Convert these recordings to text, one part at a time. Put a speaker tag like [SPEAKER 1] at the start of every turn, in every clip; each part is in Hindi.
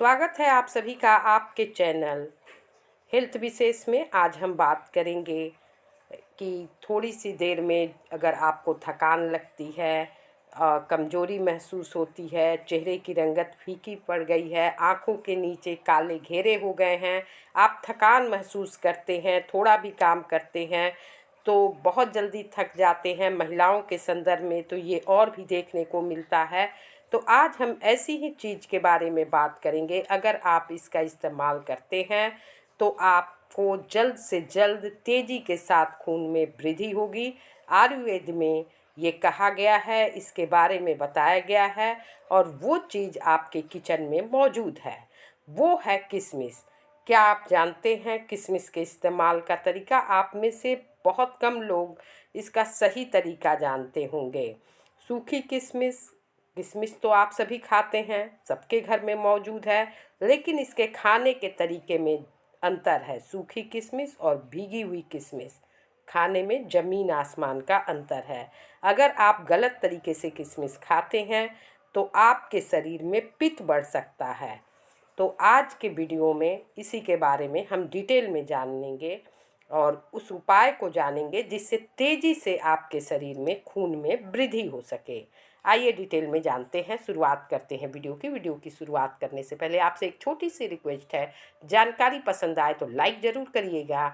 [SPEAKER 1] स्वागत है आप सभी का आपके चैनल हेल्थ विशेष में। आज हम बात करेंगे कि थोड़ी सी देर में अगर आपको थकान लगती है, कमज़ोरी महसूस होती है, चेहरे की रंगत फीकी पड़ गई है, आँखों के नीचे काले घेरे हो गए हैं, आप थकान महसूस करते हैं, थोड़ा भी काम करते हैं तो बहुत जल्दी थक जाते हैं। महिलाओं के संदर्भ में तो ये और भी देखने को मिलता है। तो आज हम ऐसी ही चीज़ के बारे में बात करेंगे। अगर आप इसका इस्तेमाल करते हैं तो आपको जल्द से जल्द तेज़ी के साथ खून में वृद्धि होगी। आयुर्वेद में ये कहा गया है, इसके बारे में बताया गया है और वो चीज़ आपके किचन में मौजूद है, वो है किशमिश। क्या आप जानते हैं किशमिश के इस्तेमाल का तरीका? आप में से बहुत कम लोग इसका सही तरीका जानते होंगे। सूखी किशमिश, किशमिश तो आप सभी खाते हैं, सबके घर में मौजूद है, लेकिन इसके खाने के तरीके में अंतर है। सूखी किशमिश और भीगी हुई किशमिश खाने में ज़मीन आसमान का अंतर है। अगर आप गलत तरीके से किशमिश खाते हैं तो आपके शरीर में पित्त बढ़ सकता है। तो आज के वीडियो में इसी के बारे में हम डिटेल में जानेंगे और उस उपाय को जानेंगे जिससे तेज़ी से आपके शरीर में खून में वृद्धि हो सके। आइए डिटेल में जानते हैं, शुरुआत करते हैं वीडियो की शुरुआत करने से पहले आपसे एक छोटी सी रिक्वेस्ट है, जानकारी पसंद आए तो लाइक ज़रूर करिएगा।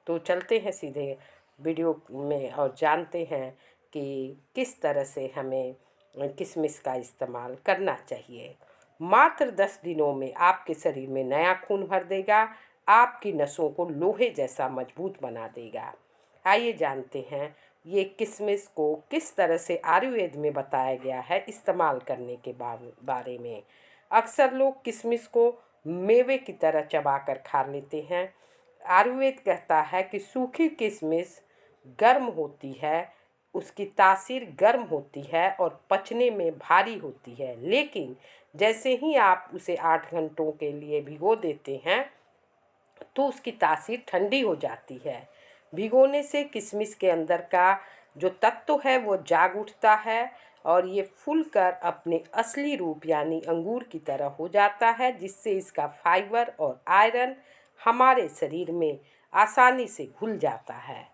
[SPEAKER 1] तो चलते हैं सीधे वीडियो में और जानते हैं कि किस तरह से हमें किशमिश का इस्तेमाल करना चाहिए। मात्र 10 दिनों में आपके शरीर में नया खून भर देगा, आपकी नसों को लोहे जैसा मजबूत बना देगा। आइए जानते हैं ये किशमिश को किस तरह से आयुर्वेद में बताया गया है इस्तेमाल करने के बारे में। अक्सर लोग किशमिश को मेवे की तरह चबाकर खा लेते हैं। आयुर्वेद कहता है कि सूखी किशमिश गर्म होती है, उसकी तासीर गर्म होती है और पचने में भारी होती है, लेकिन जैसे ही आप उसे 8 घंटों के लिए भिगो देते हैं तो उसकी तासीर ठंडी हो जाती है। भिगोने से किशमिश के अंदर का जो तत्व है वो जाग उठता है और ये फूलकर अपने असली रूप यानी अंगूर की तरह हो जाता है, जिससे इसका फाइबर और आयरन हमारे शरीर में आसानी से घुल जाता है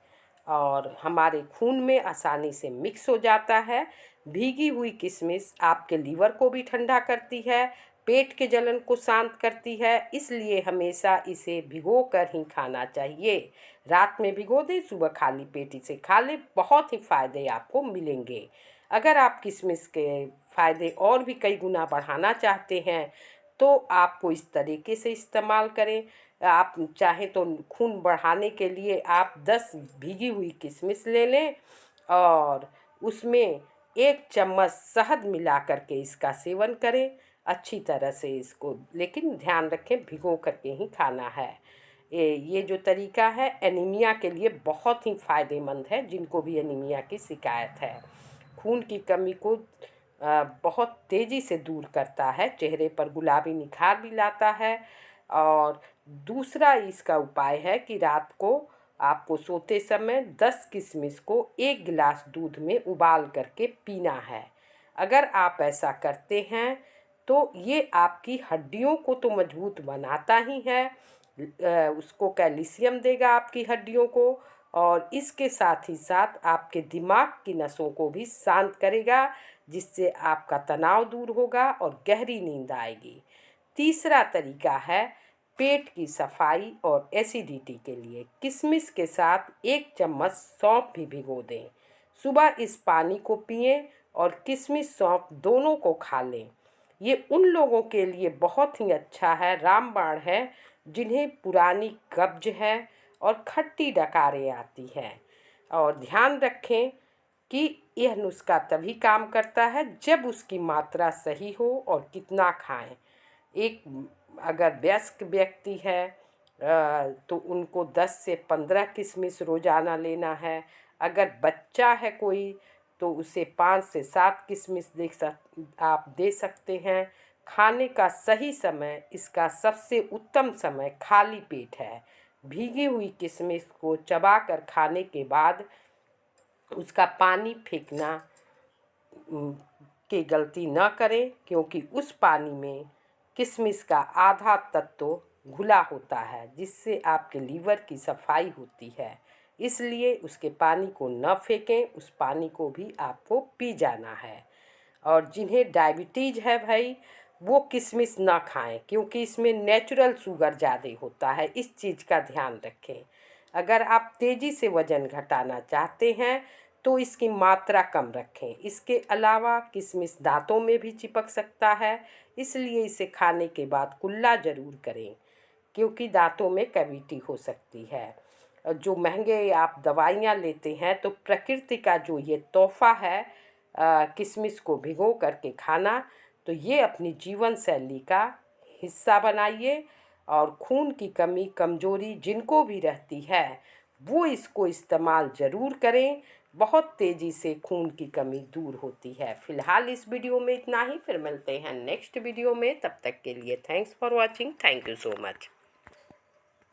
[SPEAKER 1] और हमारे खून में आसानी से मिक्स हो जाता है। भीगी हुई किशमिश आपके लीवर को भी ठंडा करती है, पेट के जलन को शांत करती है, इसलिए हमेशा इसे भिगो कर ही खाना चाहिए। रात में भिगो दें, सुबह खाली पेट इसे खा लें, बहुत ही फ़ायदे आपको मिलेंगे। अगर आप किशमिश के फ़ायदे और भी कई गुना बढ़ाना चाहते हैं तो आपको इस तरीके से इस्तेमाल करें। आप चाहें तो खून बढ़ाने के लिए आप 10 भीगी हुई किशमिश ले लें और उसमें 1 चम्मच शहद मिला करके इसका सेवन करें अच्छी तरह से इसको, लेकिन ध्यान रखें भिगो करके ही खाना है। ये जो तरीका है एनीमिया के लिए बहुत ही फ़ायदेमंद है। जिनको भी एनीमिया की शिकायत है, खून की कमी को बहुत तेज़ी से दूर करता है, चेहरे पर गुलाबी निखार भी लाता है। और दूसरा इसका उपाय है कि रात को आपको सोते समय 10 किशमिश को 1 गिलास दूध में उबाल करके पीना है। अगर आप ऐसा करते हैं तो ये आपकी हड्डियों को तो मजबूत बनाता ही है, उसको कैल्शियम देगा आपकी हड्डियों को और इसके साथ ही साथ आपके दिमाग की नसों को भी शांत करेगा, जिससे आपका तनाव दूर होगा और गहरी नींद आएगी। तीसरा तरीका है पेट की सफाई और एसिडिटी के लिए किशमिश के साथ 1 चम्मच सौंफ भी भिगो दें। सुबह इस पानी को पिएं और किशमिश सौंफ दोनों को खा लें। ये उन लोगों के लिए बहुत ही अच्छा है, रामबाण है, जिन्हें पुरानी कब्ज है और खट्टी डकारें आती हैं। और ध्यान रखें कि यह नुस्खा तभी काम करता है जब उसकी मात्रा सही हो और कितना खाएं। एक अगर वयस्क व्यक्ति है तो उनको 10 से 15 किशमिश रोज़ाना लेना है। अगर बच्चा है कोई तो उसे 5 से 7 किशमिश आप दे सकते हैं। खाने का सही समय, इसका सबसे उत्तम समय खाली पेट है। भीगी हुई किशमिश को चबाकर खाने के बाद उसका पानी फेंकना की गलती न करें, क्योंकि उस पानी में किशमिश का आधा तत्व घुला होता है, जिससे आपके लीवर की सफाई होती है। इसलिए उसके पानी को न फेंकें, उस पानी को भी आपको पी जाना है। और जिन्हें डायबिटीज़ है भाई, वो किशमिश ना खाएं, क्योंकि इसमें नेचुरल शुगर ज़्यादा होता है। इस चीज़ का ध्यान रखें। अगर आप तेज़ी से वज़न घटाना चाहते हैं तो इसकी मात्रा कम रखें। इसके अलावा किशमिश दांतों में भी चिपक सकता है, इसलिए इसे खाने के बाद कुल्ला ज़रूर करें, क्योंकि दांतों में कैविटी हो सकती है। और जो महंगे आप दवाइयाँ लेते हैं, तो प्रकृति का जो ये तोहफ़ा है किशमिश को भिगो करके खाना, तो ये अपनी जीवन शैली का हिस्सा बनाइए। और खून की कमी कमज़ोरी जिनको भी रहती है, वो इसको इस्तेमाल ज़रूर करें। बहुत तेज़ी से खून की कमी दूर होती है। फ़िलहाल इस वीडियो में इतना ही, फिर मिलते हैं नेक्स्ट वीडियो में। तब तक के लिए thanks for watching. Thank you so much.